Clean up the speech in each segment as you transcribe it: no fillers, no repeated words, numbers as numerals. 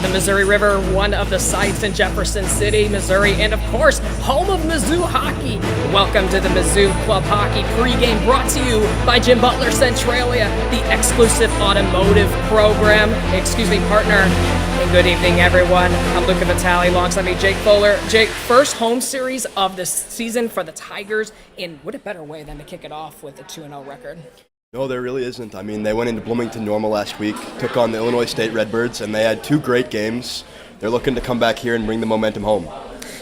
the Missouri River, one of the sites in Jefferson City, Missouri, and of course, home of Mizzou Hockey. Welcome to the Mizzou Club Hockey pregame, brought to you by Jim Butler Centralia, the exclusive automotive partner. And good evening, everyone. I'm Luca Vitale, alongside me, Jake Fuller. Jake, first home series of the season for the Tigers, and what a better way than to kick it off with a 2-0 record. No, there really isn't. I mean, they went into Bloomington Normal last week, took on the Illinois State Redbirds, and they had two great games. They're looking to come back here and bring the momentum home.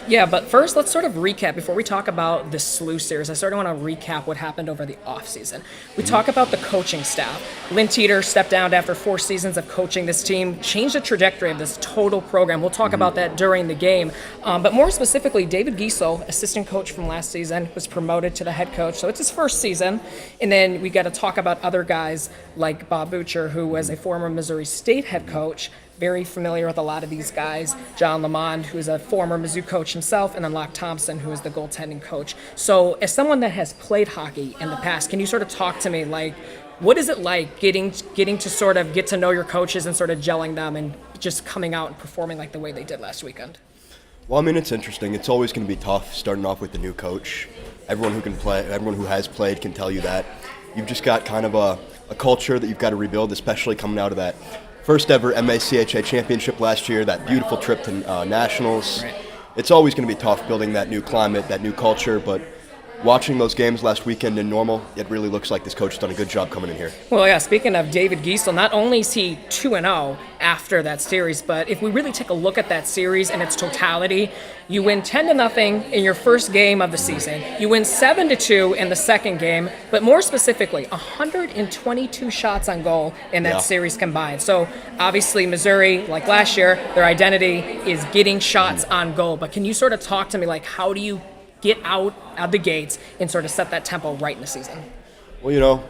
Yeah, but first, let's sort of recap. Before we talk about the SLU series, I sort of want to recap what happened over the offseason. We talk about the coaching staff. Lynn Teeter stepped down after 4 seasons of coaching this team, changed the trajectory of this total program. We'll talk about that during the game. But more specifically, David Giesel, assistant coach from last season, was promoted to the head coach. So it's his first season. And then we got to talk about other guys like Bob Butcher, who was a former Missouri State head coach, very familiar with a lot of these guys. John Lamond, who is a former Mizzou coach himself, and then Locke Thompson, who is the goaltending coach. So as someone that has played hockey in the past, can you sort of talk to me, like, what is it like getting to sort of get to know your coaches and sort of gelling them and just coming out and performing like the way they did last weekend? Well, I mean, it's interesting. It's always going to be tough starting off with the new coach. Everyone who has played can tell you that. You've just got kind of a culture that you've got to rebuild, especially coming out of that first ever MACHA championship last year, that beautiful trip to Nationals. Right. It's always going to be tough building that new climate, that new culture, but watching those games last weekend in Normal, it really looks like this coach has done a good job coming in here. Well, yeah, speaking of David Giesel, not only is he 2-0 after that series, but if we really take a look at that series in its totality, you win 10-0 in your first game of the season. You win 7-2 in the second game, but more specifically, 122 shots on goal in that series combined. So obviously Missouri, like last year, their identity is getting shots on goal. But can you sort of talk to me, like, how do you get out of the gates and sort of set that tempo right in the season? Well, you know,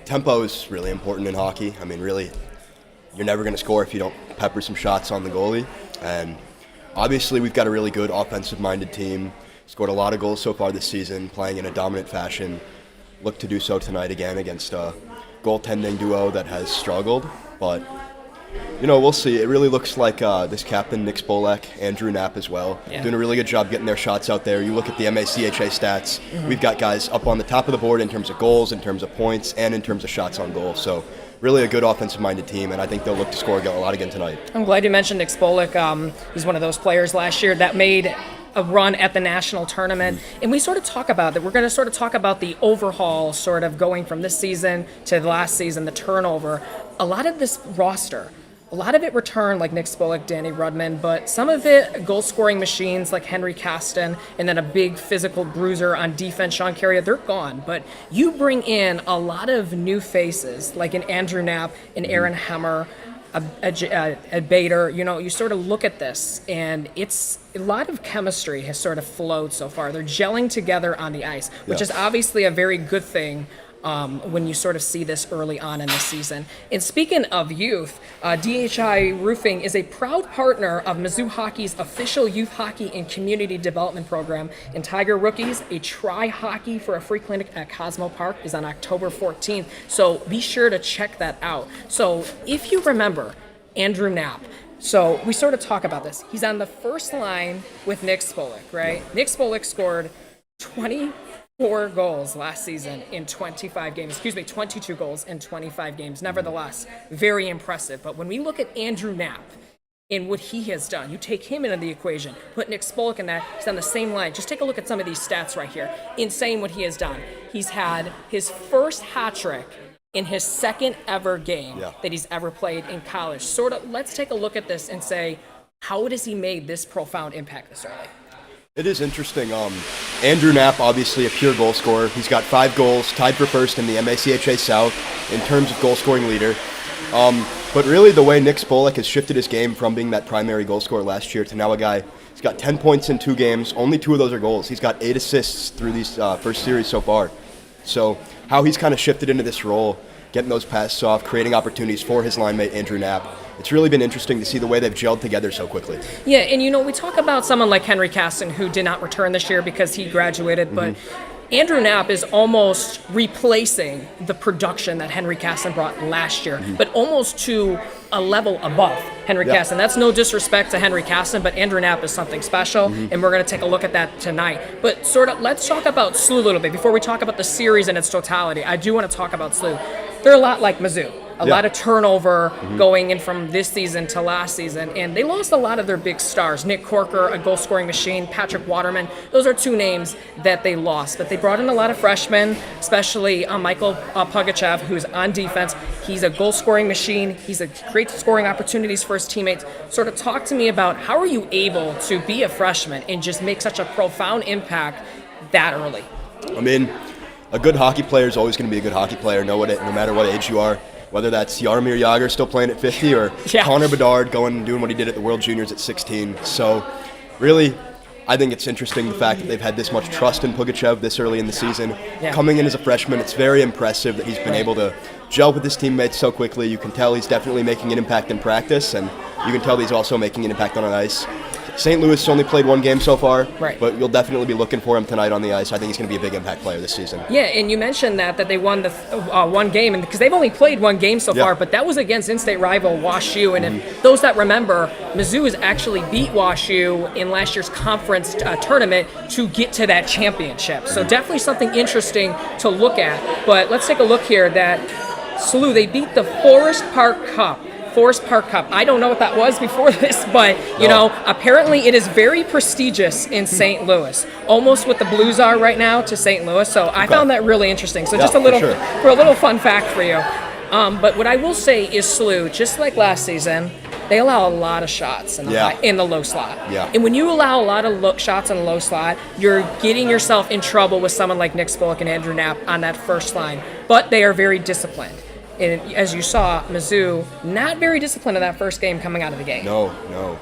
tempo is really important in hockey. I mean, really, you're never going to score if you don't pepper some shots on the goalie. And obviously, we've got a really good offensive-minded team. Scored a lot of goals so far this season, playing in a dominant fashion. Look to do so tonight again against a goaltending duo that has struggled. But, you know, we'll see. It really looks like this captain, Nick Spolec, Andrew Knapp as well, doing a really good job getting their shots out there. You look at the MACHA stats, we've got guys up on the top of the board in terms of goals, in terms of points, and in terms of shots on goal. So really a good offensive-minded team, and I think they'll look to score a lot again tonight. I'm glad you mentioned Nick Spolec. He's one of those players last year that made a run at the national tournament, and we sort of talk about that. We're going to sort of talk about the overhaul, sort of going from this season to the last season, the turnover. A lot of this roster, a lot of it returned, like Nick Spolec, Danny Rudman, but some of it goal-scoring machines like Henry Kasten, and then a big physical bruiser on defense, Sean Carrier, they're gone. But you bring in a lot of new faces, like an Andrew Knapp, an Aaron Hemmer, a Bader. You know, you sort of look at this, and it's a lot of chemistry has sort of flowed so far. They're gelling together on the ice, which is obviously a very good thing when you sort of see this early on in the season. And speaking of youth, DHI Roofing is a proud partner of Mizzou Hockey's official youth hockey and community development program. And Tiger Rookies, a try hockey for a free clinic at Cosmo Park, is on October 14th. So be sure to check that out. So if you remember Andrew Knapp, so we sort of talk about this. He's on the first line with Nick Spolec, right? Nick Spolec scored 24 goals last season in 25 games. 22 goals in 25 games. Nevertheless, very impressive. But when we look at Andrew Knapp and what he has done, you take him into the equation, put Nick Spolec in that, he's on the same line. Just take a look at some of these stats right here. Insane what he has done. He's had his first hat trick in his second ever game that he's ever played in college. Sort of, let's take a look at this and say, how has he made this profound impact this early? It is interesting. Andrew Knapp, obviously a pure goal scorer. He's got 5 goals, tied for first in the MACHA South in terms of goal-scoring leader. But really the way Nick Spolec has shifted his game from being that primary goal scorer last year to now a guy, he's got 10 points in 2 games. Only 2 of those are goals. He's got 8 assists through these first series so far. So how he's kind of shifted into this role, getting those passes off, creating opportunities for his line mate Andrew Knapp. It's really been interesting to see the way they've gelled together so quickly. Yeah, and you know, we talk about someone like Henry Kasten, who did not return this year because he graduated, but Andrew Knapp is almost replacing the production that Henry Casson brought last year, but almost to a level above Henry Casson. That's no disrespect to Henry Casson, but Andrew Knapp is something special, and we're going to take a look at that tonight. But let's talk about SLU a little bit. Before we talk about the series in its totality, I do want to talk about SLU. They're a lot like Mizzou. A lot of turnover going in from this season to last season, and they lost a lot of their big stars. Nick Corker, a goal-scoring machine, Patrick Waterman. Those are two names that they lost, but they brought in a lot of freshmen, especially Michael Pugachev, who's on defense. He's a goal-scoring machine. He's a great scoring opportunities for his teammates. Sort of talk to me about how are you able to be a freshman and just make such a profound impact that early? I mean, a good hockey player is always going to be a good hockey player, no matter what age you are. Whether that's Jaromir Jagr still playing at 50 or Connor Bedard going and doing what he did at the World Juniors at 16. So really, I think it's interesting the fact that they've had this much trust in Pugachev this early in the season. Coming in as a freshman, it's very impressive that he's been able to gel with his teammates so quickly. You can tell he's definitely making an impact in practice, and you can tell he's also making an impact on ice. St. Louis only played one game so far, but you'll definitely be looking for him tonight on the ice. I think he's going to be a big impact player this season. Yeah, and you mentioned that they won the one game, and because they've only played one game so far, but that was against in-state rival WashU. And if those that remember, Mizzou has actually beat WashU in last year's conference tournament to get to that championship. So definitely something interesting to look at. But let's take a look here that SLU, they beat the Forest Park Cup. I don't know what that was before this, but, you know, apparently it is very prestigious in St. Louis, almost what the Blues are right now to St. Louis. So I found that really interesting. So just a little fun fact for you. But what I will say is SLU, just like last season, they allow a lot of shots in the low slot. And when you allow a lot of shots in the low slot, you're getting yourself in trouble with someone like Nick Spolec and Andrew Knapp on that first line. But they are very disciplined. And as you saw, Mizzou, not very disciplined in that first game coming out of the gate. No.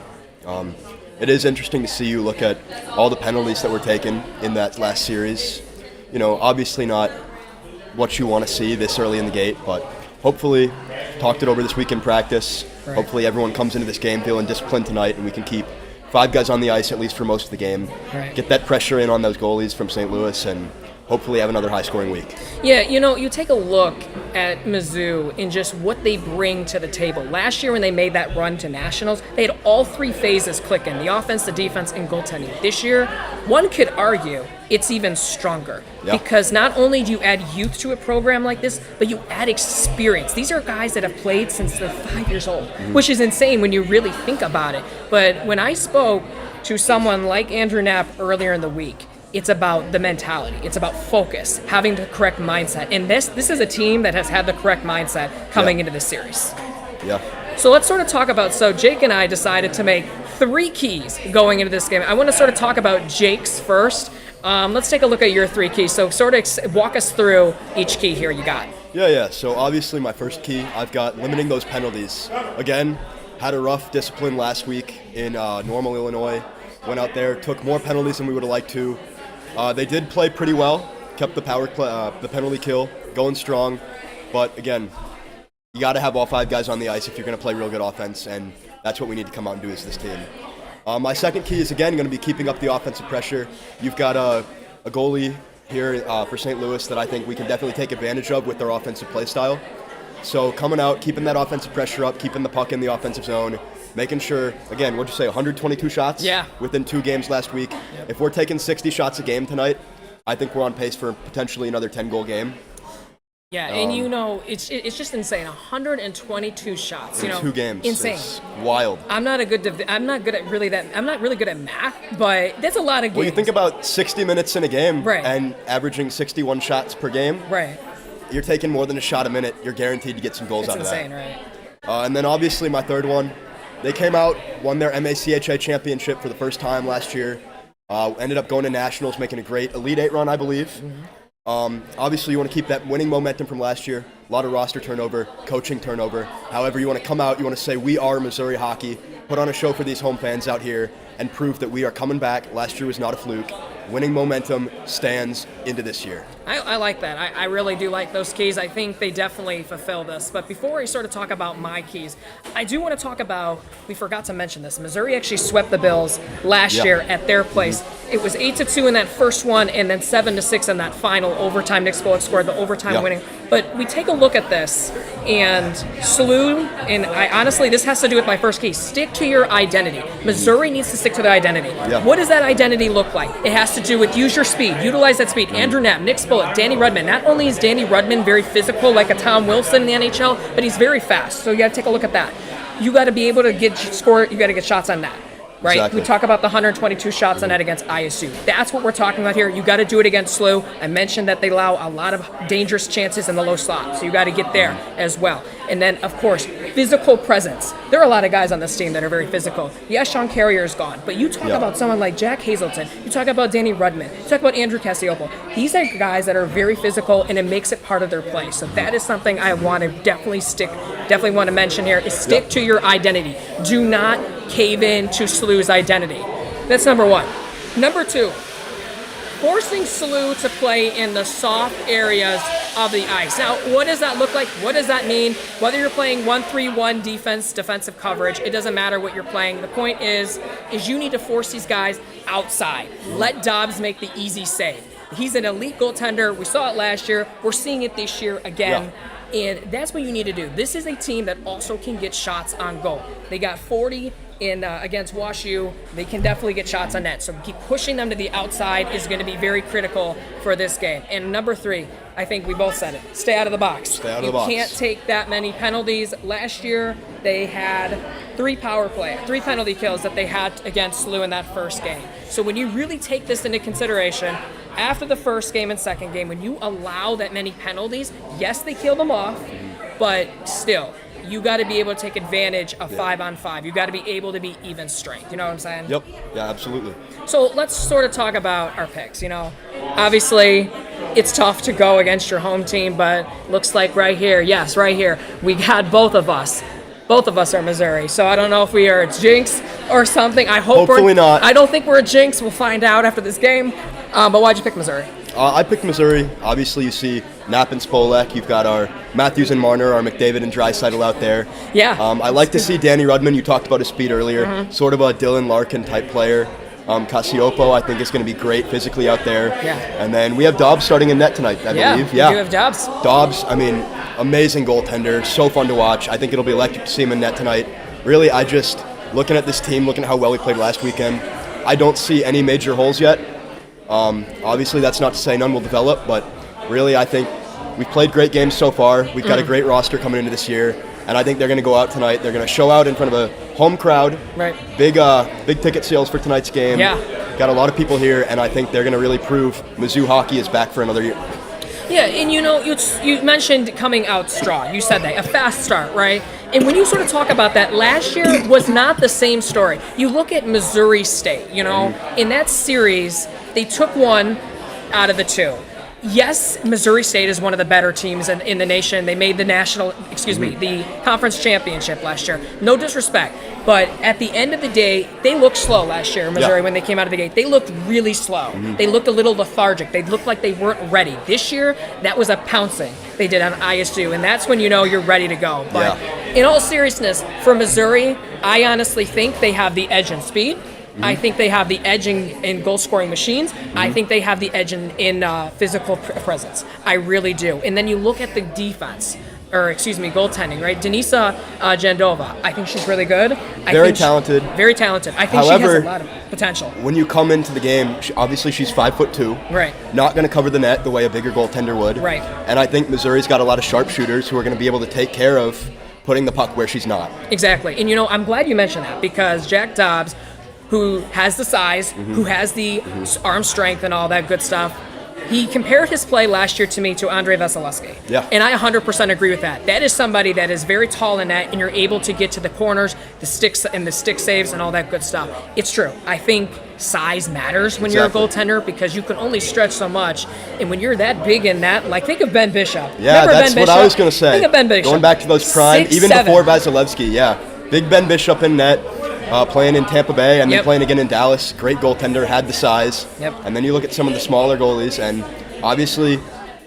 It is interesting to see you look at all the penalties that were taken in that last series. You know, obviously not what you want to see this early in the gate, but hopefully talked it over this week in practice. Hopefully everyone comes into this game feeling disciplined tonight, and we can keep 5 guys on the ice at least for most of the game. Get that pressure in on those goalies from St. Louis, and hopefully have another high-scoring week. Yeah, you know, you take a look at Mizzou and just what they bring to the table. Last year when they made that run to nationals, they had all 3 phases clicking, the offense, the defense, and goaltending. This year, one could argue it's even stronger because not only do you add youth to a program like this, but you add experience. These are guys that have played since they're 5 years old, which is insane when you really think about it. But when I spoke to someone like Andrew Knapp earlier in the week, it's about the mentality. It's about focus, having the correct mindset. And this is a team that has had the correct mindset coming into this series. So let's sort of talk about, Jake and I decided to make 3 keys going into this game. I want to sort of talk about Jake's first. Let's take a look at your 3 keys. So sort of walk us through each key here you got. Yeah. So obviously my first key, I've got limiting those penalties. Again, had a rough discipline last week in Normal, Illinois. Went out there, took more penalties than we would have liked to. They did play pretty well, kept the the penalty kill going strong, but again, you got to have all 5 guys on the ice if you're going to play real good offense, and that's what we need to come out and do as this team. My second key is again going to be keeping up the offensive pressure. You've got a goalie here for St. Louis that I think we can definitely take advantage of with their offensive play style. So coming out, keeping that offensive pressure up, keeping the puck in the offensive zone, making sure, again, what'd you say, 122 shots within 2 games last week. If we're taking 60 shots a game tonight, I think we're on pace for potentially another 10-goal game. Yeah, and you know, it's just insane. 122 shots, you know, 2 games. Insane. It's wild. I'm not really good at math, but that's a lot of games. Well, you think about 60 minutes in a game and averaging 61 shots per game. You're taking more than a shot a minute. You're guaranteed to get some goals out of that. It's insane, And then obviously my third one, they came out, won their MACHA championship for the first time last year. Ended up going to nationals, making a great Elite 8 run, I believe. Obviously, you want to keep that winning momentum from last year. A lot of roster turnover, coaching turnover. However, you want to come out, you want to say, we are Missouri hockey, put on a show for these home fans out here, and prove that we are coming back. Last year was not a fluke. Winning momentum stands into this year. I like that. I really do like those keys. I think they definitely fulfill this. But before I sort of talk about my keys, I do want to talk about, we forgot to mention this, Missouri actually swept the Bills last year at their place. It was 8-2 in that first one, and then 7-6 in that final overtime. Nick Spolec scored the overtime winning. But we take a look at this, and SLU, and I honestly, this has to do with my first key. Stick to your identity. Missouri needs to stick to their identity. What does that identity look like? It has to do with use your speed, utilize that speed. Andrew Knapp, Nick Spolec, Danny Rudman. Not only is Danny Rudman very physical, like a Tom Wilson in the NHL, but he's very fast. So you got to take a look at that. You got to be able to score. You got to get shots on net. Right? Exactly. We talk about the 122 shots on net against ISU. That's what we're talking about here. You got to do it against SLU. I mentioned that they allow a lot of dangerous chances in the low slot, so you got to get there as well. And then, of course, physical presence. There are a lot of guys on this team that are very physical. Yes, Sean Carrier is gone, but you talk about someone like Jack Hazelton. You talk about Danny Rudman. You talk about Andrew Cassioppo. These are guys that are very physical, and it makes it part of their play. So that is something I want to definitely want to mention here, is stick to your identity. Do not cave in to SLU's identity. That's number one. Number two, forcing SLU to play in the soft areas of the ice. Now, what does that look like? What does that mean? Whether you're playing 1-3-1 defensive coverage, it doesn't matter what you're playing. The point is you need to force these guys outside. Let Dobbs make the easy save. He's an elite goaltender. We saw it last year. We're seeing it this year again. And that's what you need to do. This is a team that also can get shots on goal. They got 40 against WashU. They can definitely get shots on net. So keep pushing them to the outside is going to be very critical for this game. And number three, I think we both said it. Stay out of the box. Stay out of the box. You can't take that many penalties. Last year, they had 3 penalty kills that they had against SLU in that first game. So when you really take this into consideration, after the first game and second game, when you allow that many penalties, yes, they kill them off, but still, you got to be able to take advantage of 5-on-5. You got to be able to be even strength. You know what I'm saying? Yep. Yeah, absolutely. So let's sort of talk about our picks. Obviously, it's tough to go against your home team, but looks like right here, we got both of us. Both of us are Missouri, so I don't know if we are a jinx or something. Hopefully not. I don't think we're a jinx. We'll find out after this game. But why'd you pick Missouri? I picked Missouri. Obviously, you see Knapp and Spolec. You've got our Matthews and Marner, our McDavid and Draisaitl out there. Yeah. I like to see Danny Rudman. You talked about his speed earlier. Sort of a Dylan Larkin type player. Cassioppo, I think, is going to be great physically out there. Yeah. And then we have Dobbs starting in net tonight, I believe. Yeah, we do have Dobbs. Dobbs, amazing goaltender. So fun to watch. I think it'll be electric to see him in net tonight. Really, looking at this team, looking at how well we played last weekend, I don't see any major holes yet. Obviously, that's not to say none will develop, but really, I think we've played great games so far. We've got a great roster coming into this year, and I think they're going to go out tonight. They're going to show out in front of a home crowd. Right. Big ticket sales for tonight's game. Yeah. Got a lot of people here, and I think they're going to really prove Mizzou Hockey is back for another year. Yeah, and you mentioned coming out strong. You said that, a fast start, right? And when you sort of talk about that, last year was not the same story. You look at Missouri State, in that series, they took one out of the 2. Yes, Missouri State is one of the better teams in the nation. They made the conference championship last year. No disrespect, but at the end of the day, they looked slow last year, Missouri, when they came out of the gate. They looked really slow. They looked a little lethargic. They looked like they weren't ready. This year, that was a pouncing they did on ISU, and that's when you know you're ready to go. But in all seriousness, for Missouri, I honestly think they have the edge in speed. I think they have the edge in goal-scoring machines. I think they have the edge in physical presence. I really do. And then you look at the defense, goaltending, right? Denisa Jandova, I think she's really good. Very talented. Very talented. I think she has a lot of potential. When you come into the game, obviously she's 5'2". Right. Not going to cover the net the way a bigger goaltender would. Right. And I think Missouri's got a lot of sharpshooters who are going to be able to take care of putting the puck where she's not. Exactly. And, I'm glad you mentioned that, because Jack Dobbs, who has the size, who has the arm strength and all that good stuff, he compared his play last year to me to Andrei Vasilevsky. Yeah. And I 100% agree with that. That is somebody that is very tall in net, and you're able to get to the corners, the sticks and the stick saves and all that good stuff. It's true. I think size matters when you're a goaltender, because you can only stretch so much. And when you're that big in that, think of Ben Bishop. Yeah, remember that's Ben what I was going to say. Think of Ben Bishop. Going back to those prime, even before Vasilevsky, Big Ben Bishop in net. Playing in Tampa Bay and then playing again in Dallas. Great goaltender, had the size. And then you look at some of the smaller goalies, and obviously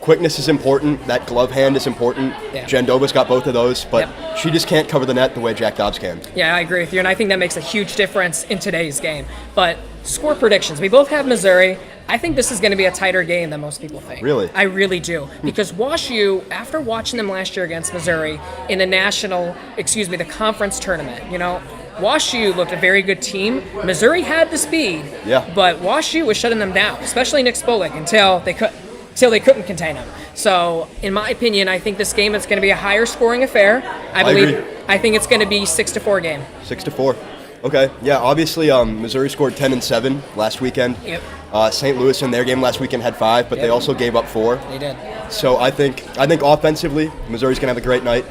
quickness is important. That glove hand is important. Yeah. Jandova's got both of those, but Yep. she just can't cover the net the way Jack Dobbs can. Yeah, I agree with you, and I think that makes a huge difference in today's game. But score predictions. We both have Missouri. I think this is going to be a tighter game than most people think. Really? I really do. Because WashU, after watching them last year against Missouri in the conference tournament, WashU looked a very good team. Missouri had the speed, Yeah. but WashU was shutting them down, especially Nick Spolec, until they couldn't contain him. So, in my opinion, I think this game is going to be a higher scoring affair. I agree. think it's going to be 6-4 game. 6-4. Okay. Yeah. Obviously, Missouri scored 10 and 7 last weekend. Yep. St. Louis in their game last weekend had 5, but they Yep. also gave up 4. They did. So I think offensively, Missouri's gonna have a great night.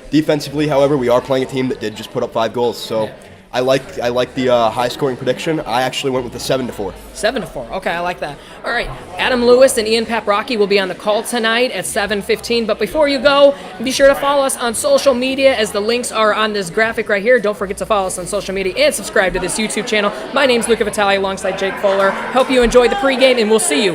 Defensively, however, we are playing a team that did just put up 5 goals. So Yeah. I like the high scoring prediction. I actually went with the 7-4. 7-4. Okay, I like that. All right, Adam Lewis and Ian Paprocki will be on the call tonight at 7:15. But before you go, be sure to follow us on social media, as the links are on this graphic right here. Don't forget to follow us on social media and subscribe to this YouTube channel. My name's Luca Vitale alongside Jake Fuller. Hope you enjoyed the pregame, and we'll see you